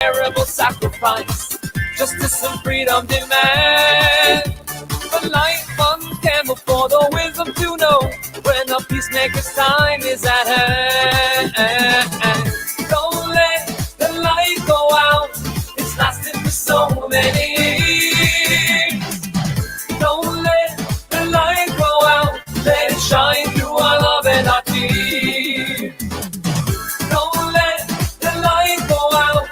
terrible sacrifice, justice and freedom demand. A light one candle for the wisdom to know when the peacemaker's time is at hand. Don't let the light go out, it's lasted for so many years. Don't let the light go out, let it shine through our love and our tears. Don't let the light go out,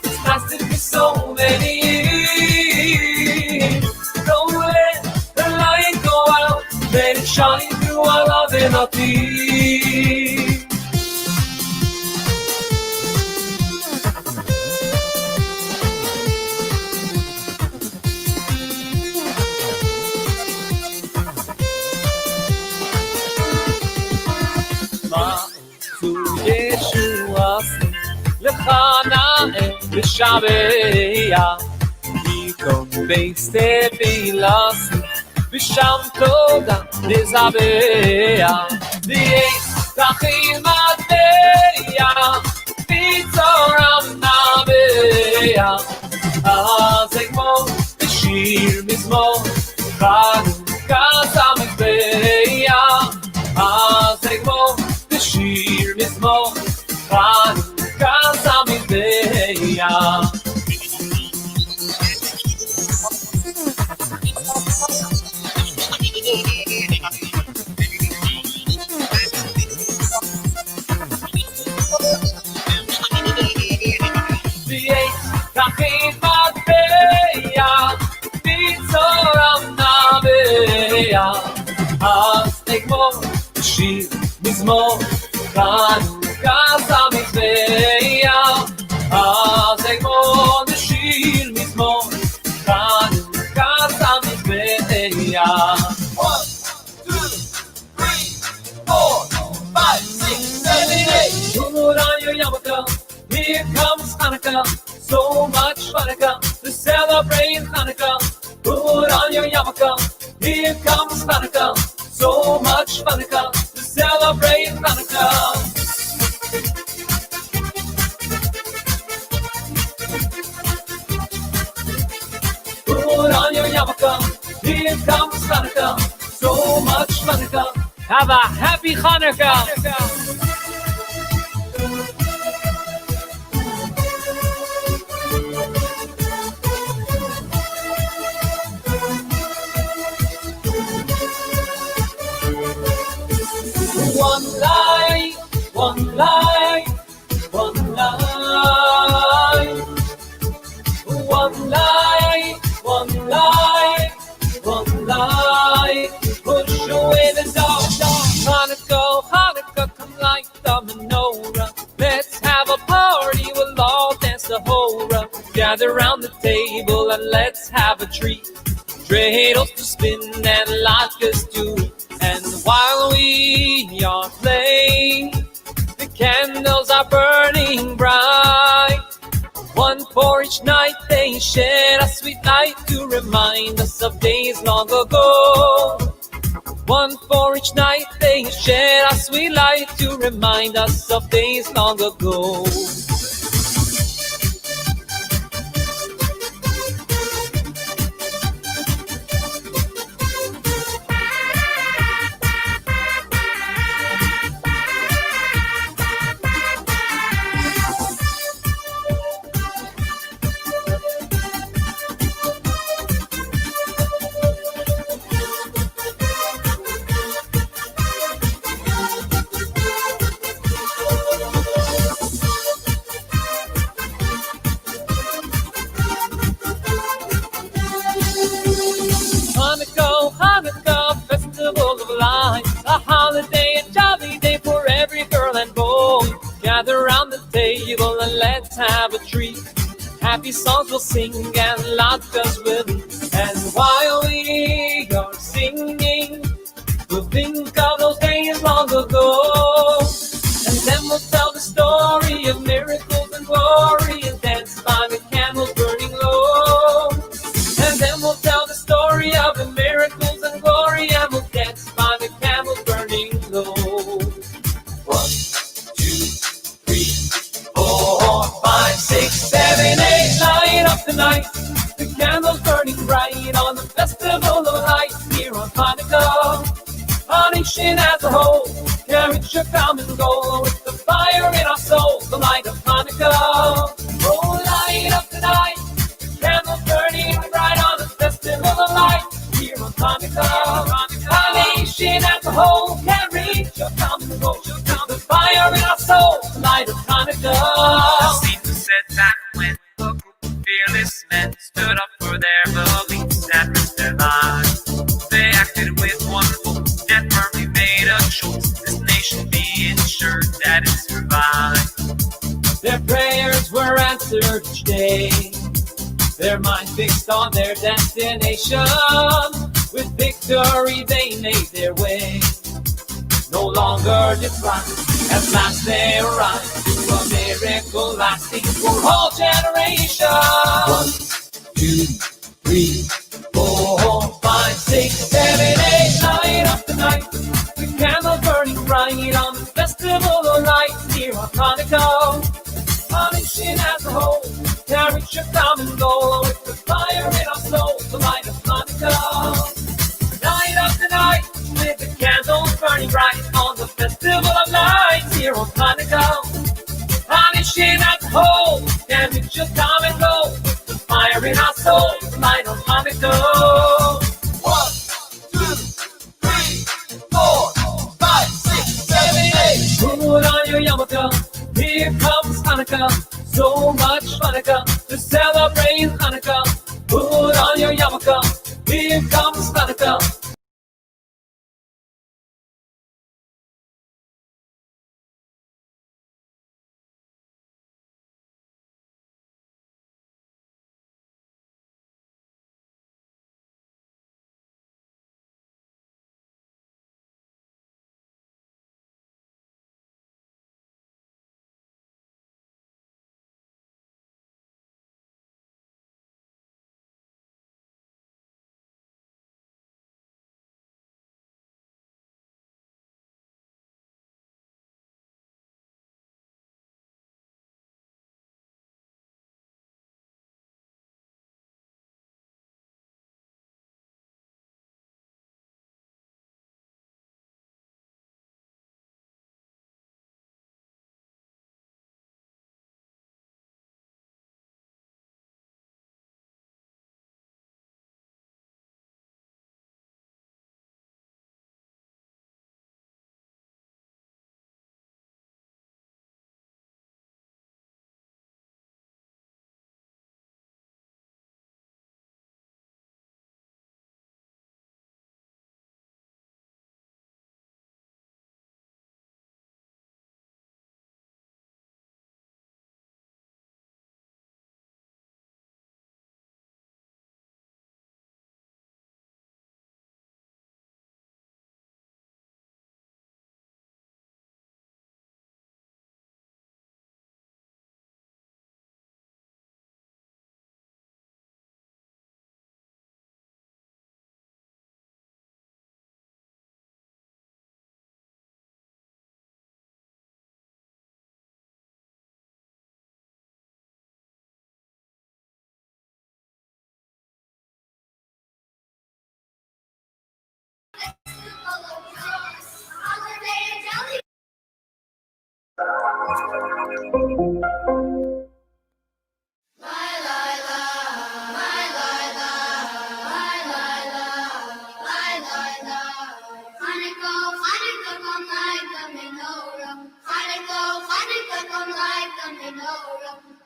it's lasted for so many years. Don't let the light go out, let it shine through our love and our tears. B'shabeya Yikon beis tefilas B'sham toda nizabeya V'yeis tachil mateya V'tzoram nabeya Azegmo b'shir mizmor Chanukah Celebration Azegmo b'shir mizmor Chanukah Celebration. Shir mizmor Chanukah Celebration. Azegmon shir mizmor Chanukah Celebration. 1, 2, 3, 4, 5, 6, 7, 8. Put on your yarmulke, here comes Hanukkah. So much Hanukkah to celebrate Hanukkah. Put on your yarmulke, here comes Hanukkah. So much Hanukkah to celebrate Hanukkah. Put on your yarmulke, here comes Hanukkah. So much Hanukkah. Have a happy Hanukkah. One light, one light, one light, one light, one light, one light. Push away the dark. Hanukkah, Hanukkah, come light the menorah. Let's have a party, we'll all dance the hora. Gather round the table and let's have a treat. Dreidels to spin and latkes to eat. And while we are playing, the candles are burning bright. One for each night they shed a sweet light to remind us of days long ago. One for each night they shed a sweet light to remind us of days long ago. Gather round the table and let's have a treat. Happy songs we'll sing and latkes will eat. And while we are singing, we'll think of those days long ago. And then we'll tell the story of miracles and glory and dance by the candles burning low. And then we'll tell the story of the miracles and glory and we'll dance by the candles burning low. 1, 2, 3, 4, 5, 6, 7, up the night, the candles burning bright on the festival of lights here on Hanukkah. Our nation as a whole can reach a common goal with the fire in our souls, the light of Hanukkah. Oh, light up the night, the candles burning bright on the festival of lights here on Chanukah. Our nation as a whole can reach a common goal. The fire in our soul, the light of Chanukah. The scene was set back when a group of fearless men stood up for their beliefs and risked their lives. They acted with one voice and firmly made a choice. This nation be ensured that it survives. Their prayers were answered each day, their mind fixed on their destination. With victory they made their way, no longer deprived. At last they arrived to a miracle lasting for all generations. 1, 2, 3, 4, 5, 6, 7, 8. Light up the night, the candles burning bright on the festival of lights here on Hanukkah. Our nation as a whole can reach a common goal with the fire in our souls, the light of Hanukkah. Light up the night with the candles burning bright on the festival of lights here on Hanukkah. Our nation as a whole can reach a common goal with the fire in our souls, the light of Hanukkah. 1, 2, 3, 4, 5, 6, 7, 8. Put on your yarmulke, here comes Hanukkah. So much Hanukkah to celebrate Hanukkah. Put on your yarmulke, here comes Hanukkah.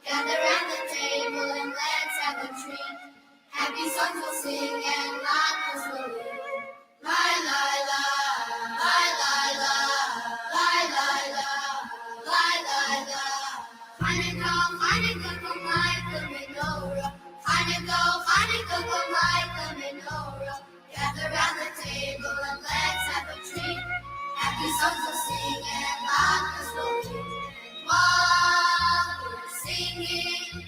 Gather round the table and let's have a treat. Happy songs we'll sing and laughter will live. La la la, la la la, la la la, la la la. Hanukkah, Hanukkah, come light the menorah. Hanukkah, Hanukkah, come light the menorah. Gather round the table and let's have a treat. Happy songs we'll sing and laughter will live. While we're singing,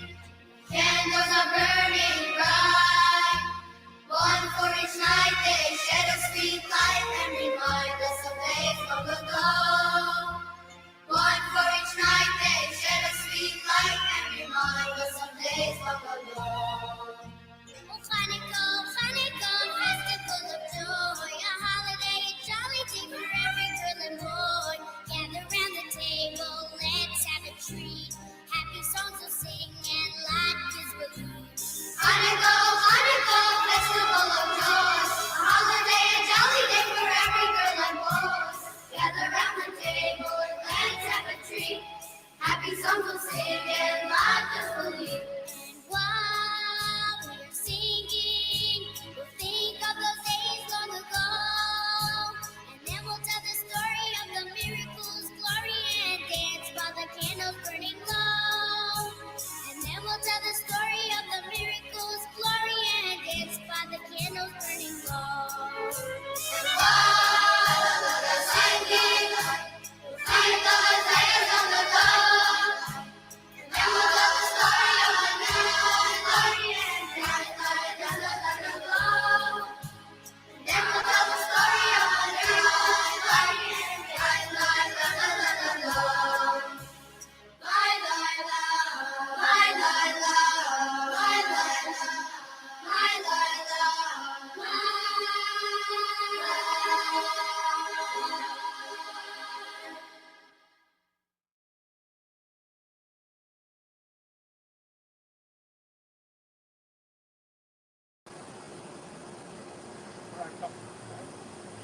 candles are burning bright. One for each night they shed a sweet light and remind us of days long ago. One for each night they shed a sweet light and remind us of days long ago. the story of the miracles, glory and gifts by the candles burning low. And while the singing, light the flares on the low. And then we'll tell the story of the miracles, glory and gifts by the candles burning low. And then we'll tell the story of the miracles, glory and gifts by the candles burning low.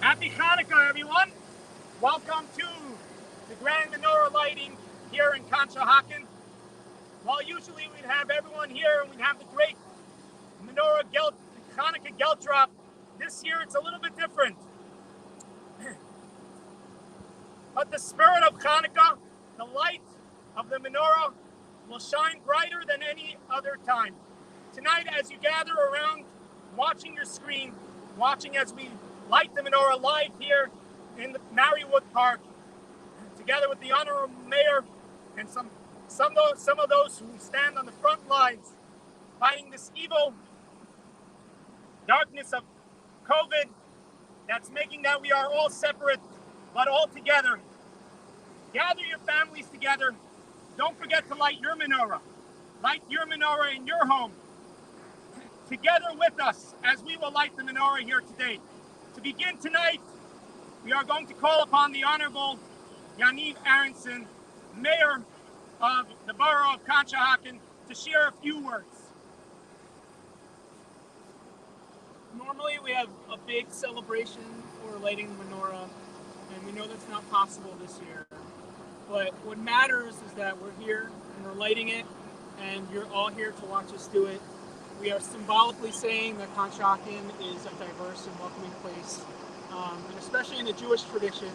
Happy Chanukah, everyone! Welcome to the Grand Menorah lighting here in Conshohocken. Well, usually we'd have everyone here and we'd have the great Menorah Chanukah gelt drop. This year it's a little bit different. But the spirit of Chanukah, the light of the menorah, will shine brighter than any other time. Tonight, as you gather around, watching your screen, watching as we light the menorah live here in the Marywood Park, together with the Honorable Mayor and some of those who stand on the front lines fighting this evil darkness of COVID that's making that we are all separate but all together. Gather your families together. Don't forget to light your menorah. Light your menorah in your home. Together with us as we will light the menorah here today. To begin tonight, we are going to call upon the Honorable Yaniv Aronson, Mayor of the Borough of Conshohocken, to share a few words. Normally we have a big celebration for lighting the menorah, and we know that's not possible this year. But what matters is that we're here and we're lighting it, and you're all here to watch us do it. We are symbolically saying that Conshohocken is a diverse and welcoming place, and especially in the Jewish tradition.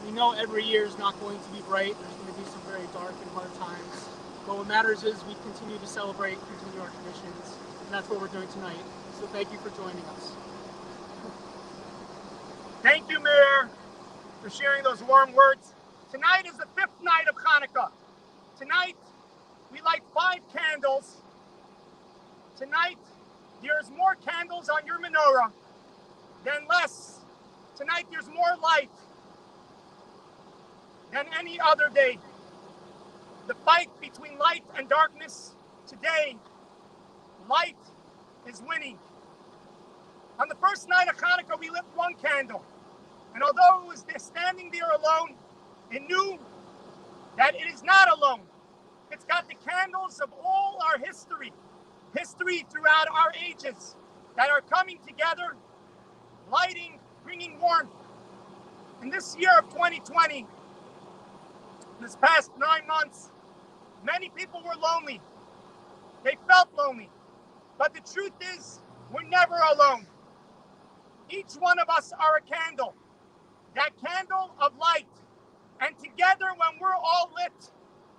We know every year is not going to be bright. There's going to be some very dark and hard times. But what matters is we continue to celebrate, continue our traditions, and that's what we're doing tonight. So thank you for joining us. Thank you, Mayor, for sharing those warm words. Tonight is the 5th night of Chanukah. Tonight, we light 5 candles. Tonight, there's more candles on your menorah than less. Tonight, there's more light than any other day. The fight between light and darkness, today, light is winning. On the first night of Chanukah, we lit 1 candle. And although it was standing there alone, it knew that it is not alone. It's got the candles of all our history throughout our ages that are coming together, lighting, bringing warmth. In this year of 2020, this past 9 months, many people were lonely. They felt lonely. But the truth is, we're never alone. Each one of us are a candle, that candle of light. And together, when we're all lit,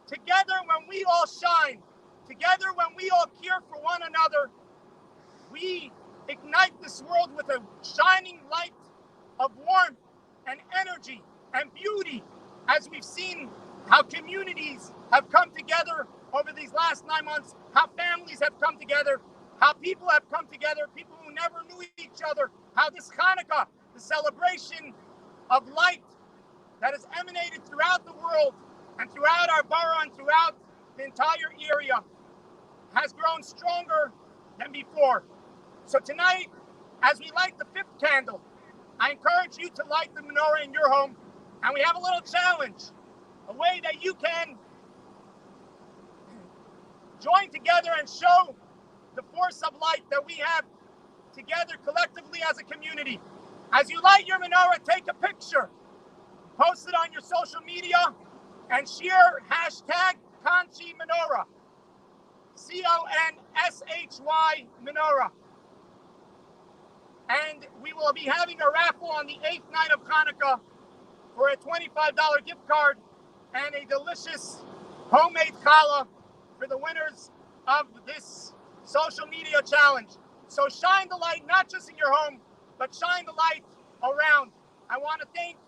together when we all shine, together when we all care for one another, we ignite this world with a shining light of warmth and energy and beauty, as we've seen how communities have come together over these last 9 months, how families have come together, how people have come together, people who never knew each other, how this Chanukah, the celebration of light that has emanated throughout the world and throughout our borough and throughout the entire area, has grown stronger than before. So tonight, as we light the 5th candle, I encourage you to light the menorah in your home, and we have a little challenge, a way that you can join together and show the force of light that we have together collectively as a community. As you light your menorah, take a picture, post it on your social media, and share hashtag Conshi Menorah, CONSHY Menorah. And we will be having a raffle on the 8th night of Chanukah for a $25 gift card and a delicious homemade challah for the winners of this social media challenge. So shine the light, not just in your home, but shine the light around. I want to thank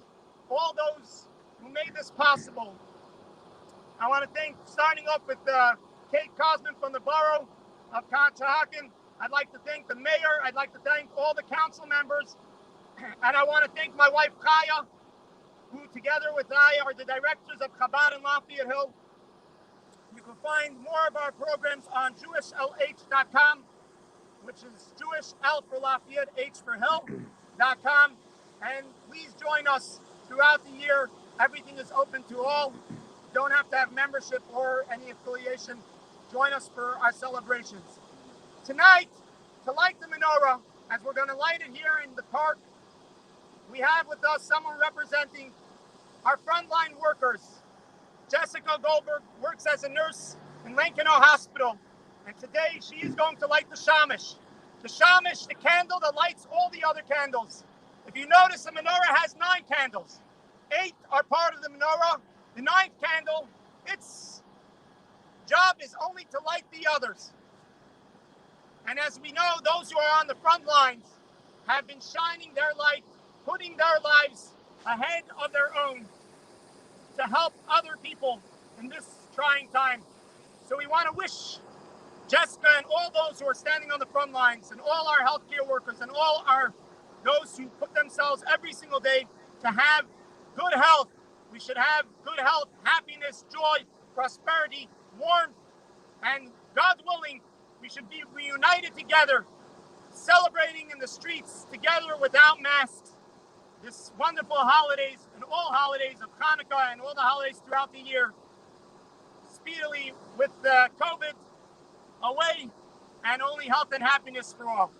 all those who made this possible. I want to thank, starting off with Kate Cosman from the borough of Conshohocken. I'd like to thank the mayor. I'd like to thank all the council members. And I want to thank my wife, Kaya, who together with I are the directors of Chabad in Lafayette Hill. You can find more of our programs on JewishLH.com, which is Jewish L for Lafayette, H for Hill.com. And please join us throughout the year. Everything is open to all. You don't have to have membership or any affiliation. Join us for our celebrations. Tonight, to light the menorah, as we're going to light it here in the park, we have with us someone representing our frontline workers. Jessica Goldberg works as a nurse in Lincoln Hospital, and today she is going to light the shamash. The shamash, the candle that lights all the other candles. If you notice, the menorah has 9 candles. 8 are part of the menorah. The 9th candle, its job is only to light the others. And as we know, those who are on the front lines have been shining their light, putting their lives ahead of their own to help other people in this trying time. So we want to wish Jessica and all those who are standing on the front lines and all our healthcare workers and all those who put themselves every single day to have good health. We should have good health, happiness, joy, prosperity, warmth, and God willing, we should be reunited together, celebrating in the streets together without masks. This wonderful holidays and all holidays of Chanukah and all the holidays throughout the year, speedily with COVID away, and only health and happiness for all.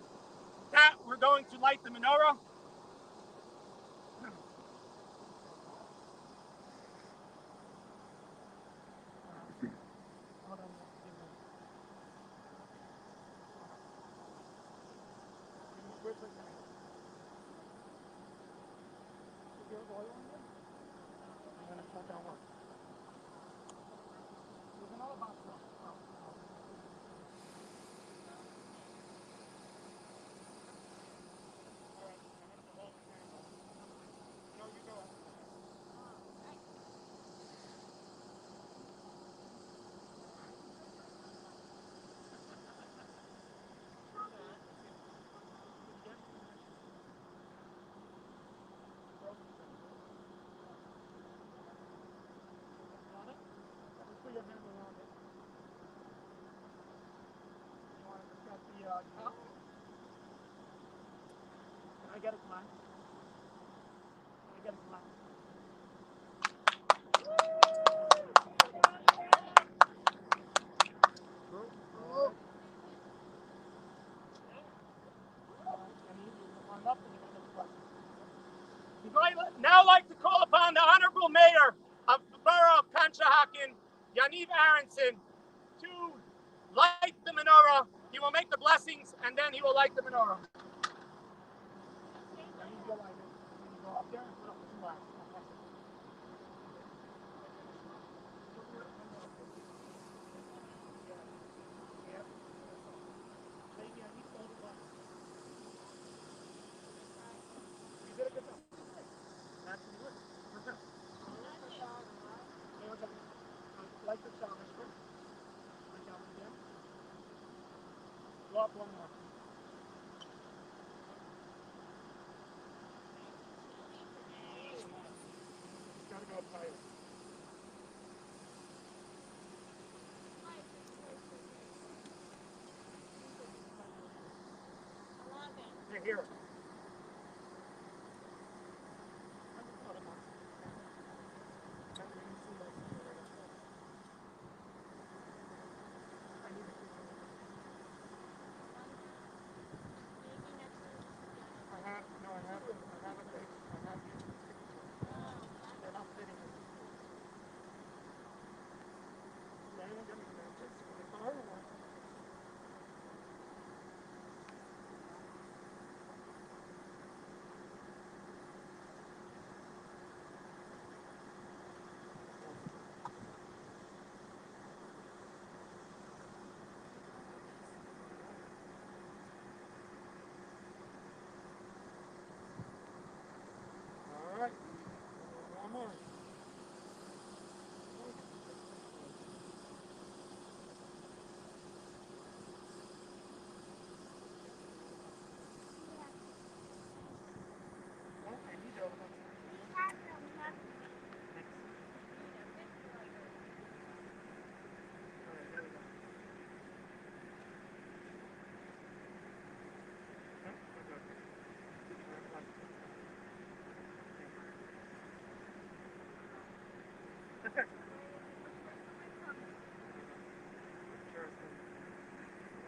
With that, we're going to light the menorah. Can I get a clap? Can I get a clap? We'd now like to call upon the Honorable Mayor of the Borough of Conshohocken, Yaniv Aronson, to light the menorah. He will make the blessings, and then he will light the menorah. Light the shamash first. Light down again. Go up one more. Gotta go up higher. Here.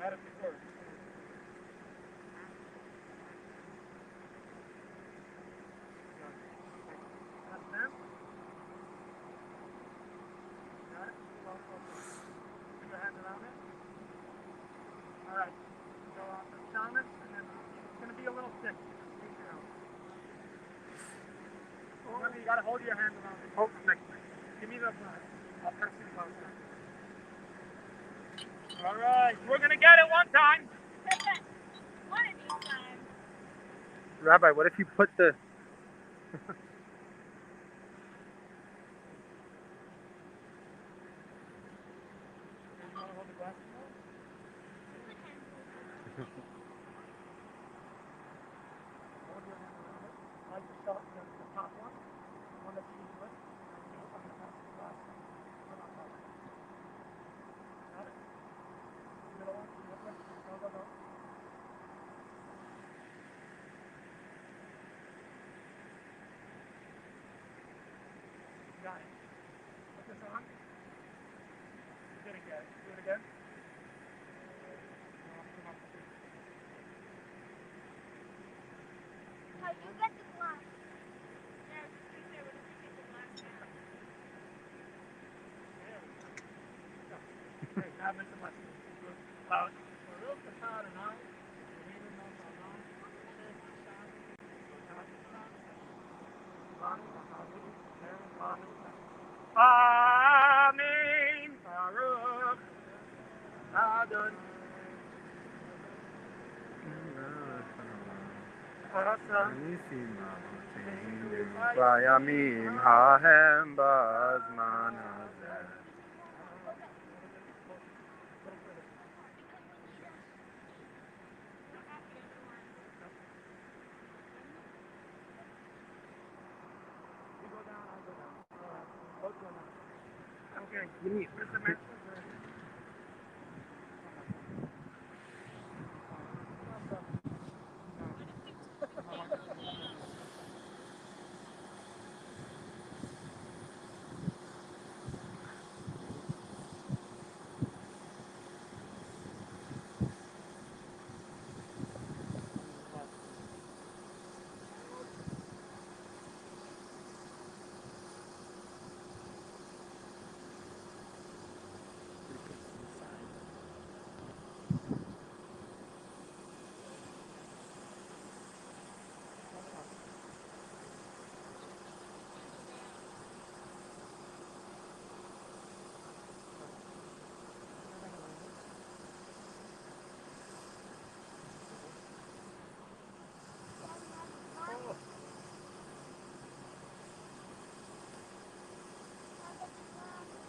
had it before. That's them. Got it? Put your hand around it. All right. So down it, and then it's going to be a little thick. Squeeze it out. Remember, you got to hold your hand around it. Hold it next to me. Give me the I'll press it closer. All right. We're going to get it one time. One of these times. Rabbi, what if you put the... Got it. Put this on. You didn't get it. Do it again. Oh, you get the glass. Yeah, I was just gonna say, what if you get the glass now? Okay, now Mr. Leslie. Loud. Amen. Baruch Adon. בימים ההם בזמן הזה. Okay, you need this.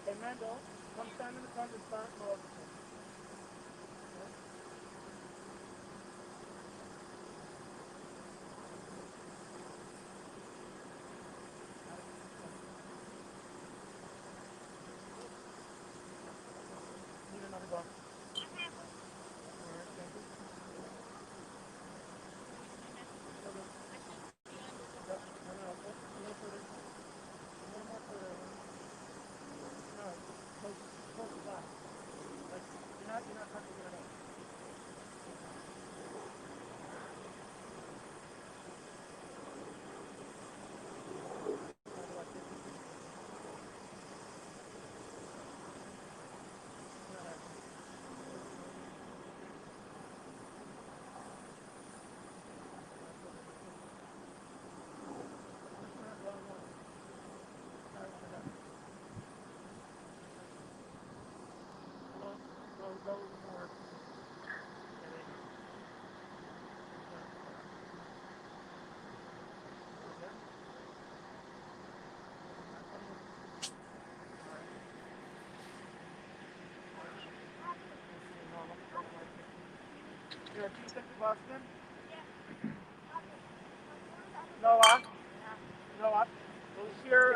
Hey, Mando, come stand in the front and start mode. Need another box. You're a piece of Boston? Noah? Noah? We'll share,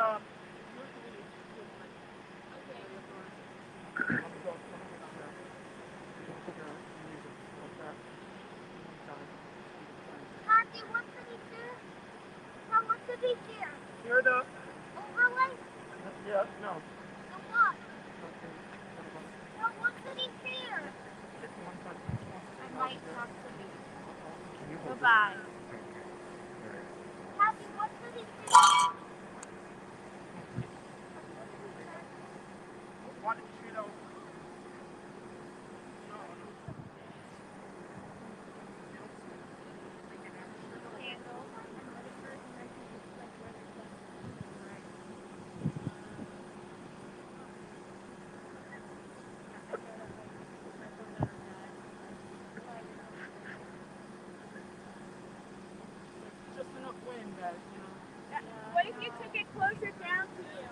Auntie, what did he do? How what did he do? Here the... Overlay? Yeah, no. The what? Okay. Well, what did he do? It's one time. by. Happy, what's the Just enough wind that, What if you took it closer down to you?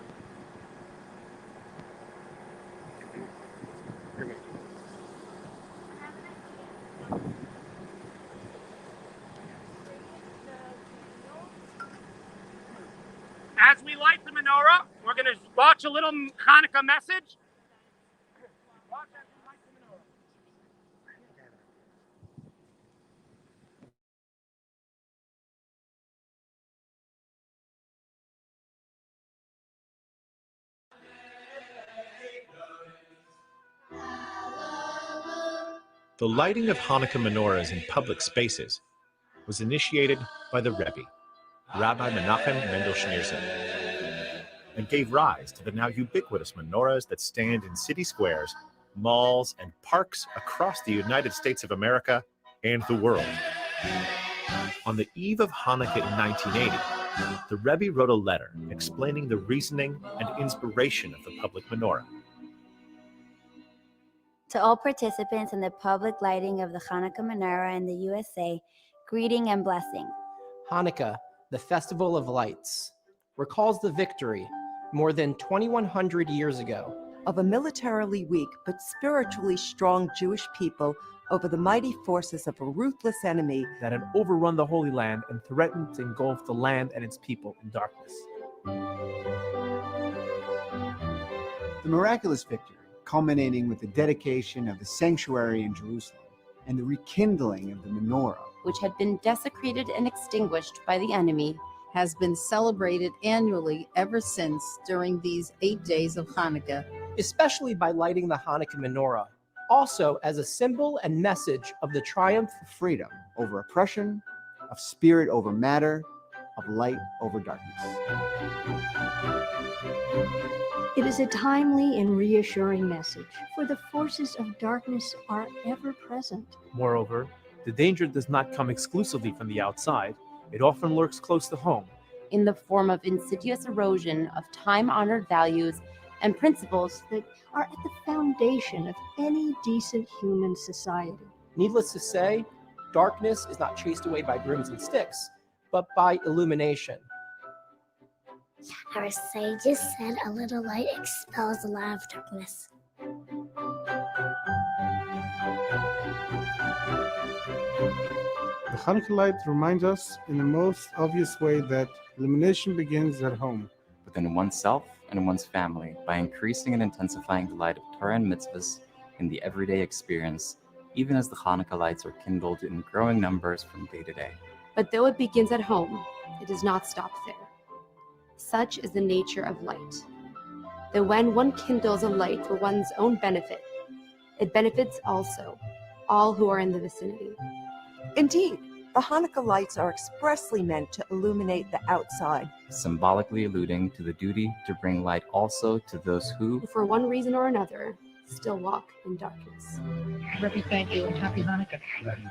As we light the menorah, we're going to watch a little Hanukkah message. Watch as we light the menorah. The lighting of Hanukkah menorahs in public spaces was initiated by the Rebbe, Rabbi Menachem Mendel Schneerson, and gave rise to the now ubiquitous menorahs that stand in city squares, malls, and parks across the United States of America and the world. On the eve of Hanukkah in 1980, the Rebbe wrote a letter explaining the reasoning and inspiration of the public menorah. To all participants in the public lighting of the Chanukah Menorah in the USA, greeting and blessing. Hanukkah, the Festival of Lights, recalls the victory more than 2,100 years ago of a militarily weak but spiritually strong Jewish people over the mighty forces of a ruthless enemy that had overrun the Holy Land and threatened to engulf the land and its people in darkness. The miraculous victory, culminating with the dedication of the sanctuary in Jerusalem and the rekindling of the menorah, which had been desecrated and extinguished by the enemy, has been celebrated annually ever since during these 8 days of Hanukkah, especially by lighting the Hanukkah menorah, also as a symbol and message of the triumph of freedom over oppression, of spirit over matter, of light over darkness. It is a timely and reassuring message, for the forces of darkness are ever present. Moreover, the danger does not come exclusively from the outside. It often lurks close to home, in the form of insidious erosion of time-honored values and principles that are at the foundation of any decent human society. Needless to say, darkness is not chased away by brooms and sticks, but by illumination. Our sages said a little light expels a lot of darkness. The Hanukkah light reminds us in the most obvious way that illumination begins at home, within oneself and one's family, by increasing and intensifying the light of Torah and mitzvahs in the everyday experience, even as the Hanukkah lights are kindled in growing numbers from day to day. But though it begins at home, it does not stop there. Such is the nature of light, that when one kindles a light for one's own benefit, it benefits also all who are in the vicinity. Indeed, the Hanukkah lights are expressly meant to illuminate the outside, symbolically alluding to the duty to bring light also to those who, for one reason or another, still walk in darkness. Rebbe, thank you, and happy Hanukkah.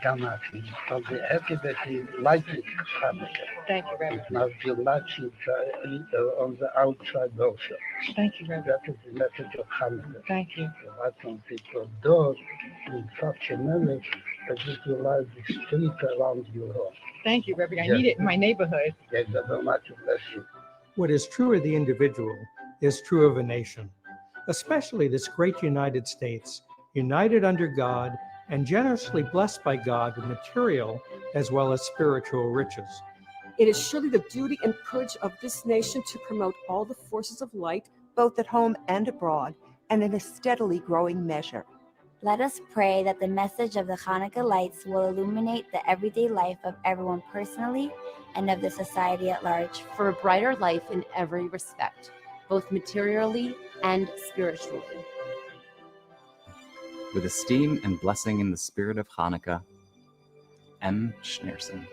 Happy that he lighted Hanukkah. Thank you, Rebbe. Now you light it on the outside also. Thank you, Rebbe. That is the message of Hanukkah. Thank you. You light on people's doors in such a manner that it will light the street around your home. Thank you, Rebbe. I need it in my neighborhood. Yes, very much bless you. What is true of the individual is true of a nation, especially this great United States, united under God and generously blessed by God with material as well as spiritual riches. It is surely the duty and courage of this nation to promote all the forces of light, both at home and abroad, and in a steadily growing measure. Let us pray that the message of the Hanukkah lights will illuminate the everyday life of everyone personally and of the society at large, for a brighter life in every respect, both materially and spiritually. With esteem and blessing in the spirit of Hanukkah, M. Schneerson.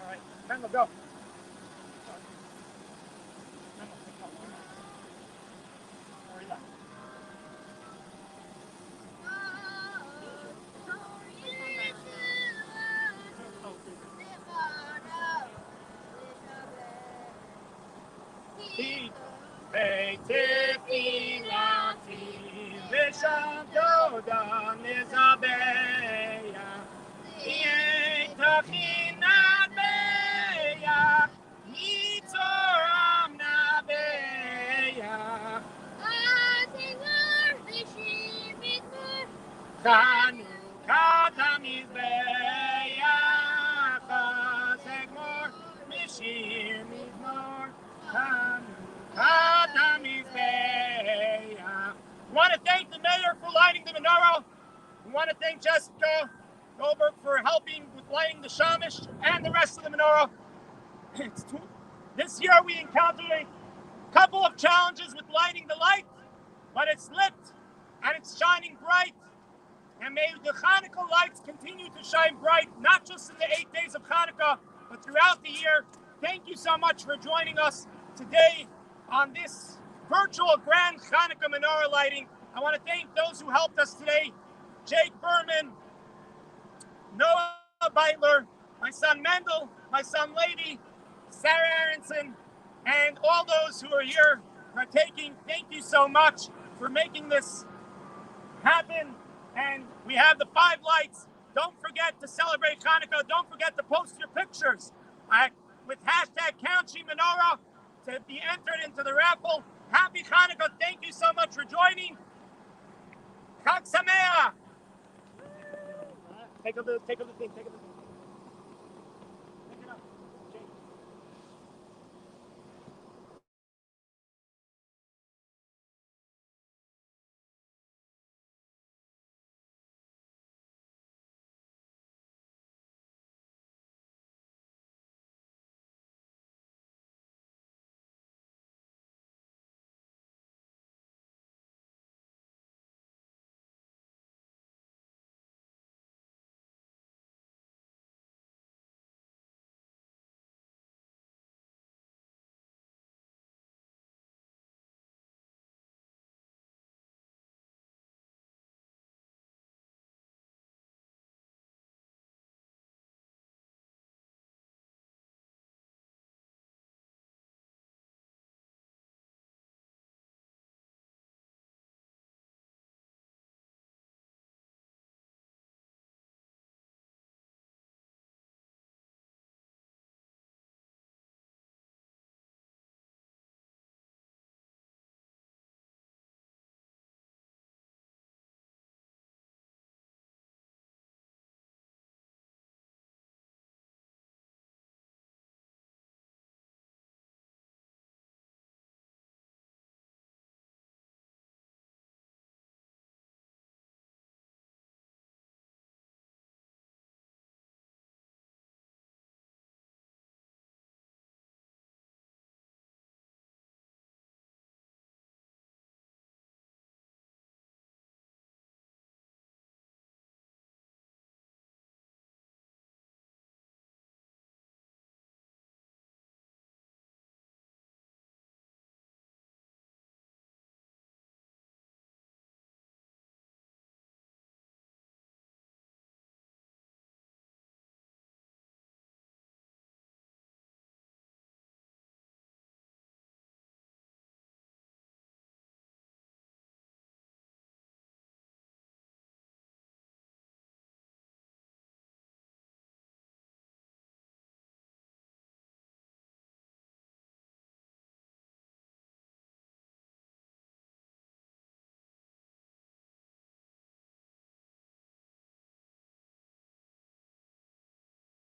All right, Mendel, go. Chanukah Celebration, Mishir Mizmor, Chanukah Celebration. We want to thank the mayor for lighting the menorah. We want to thank Jessica Goldberg for helping with lighting the shamish and the rest of the menorah. This year we encountered a couple of challenges with lighting the light, but it's lit and it's shining bright. And may the Chanukah lights continue to shine bright, not just in the 8 days of Chanukah, but throughout the year. Thank you so much for joining us today on this virtual Grand Chanukah menorah lighting. I want to thank those who helped us today. Jake Berman, Noah Beitler, my son Mendel, my son Lady, Sarah Aronson, and all those who are here partaking. Thank you so much for making this happen. And we have the 5 lights. Don't forget to celebrate Chanukah. Don't forget to post your pictures with hashtag #CountSheMenorah to be entered into the raffle. Happy Chanukah. Thank you so much for joining. Chag Sameach. Take a look.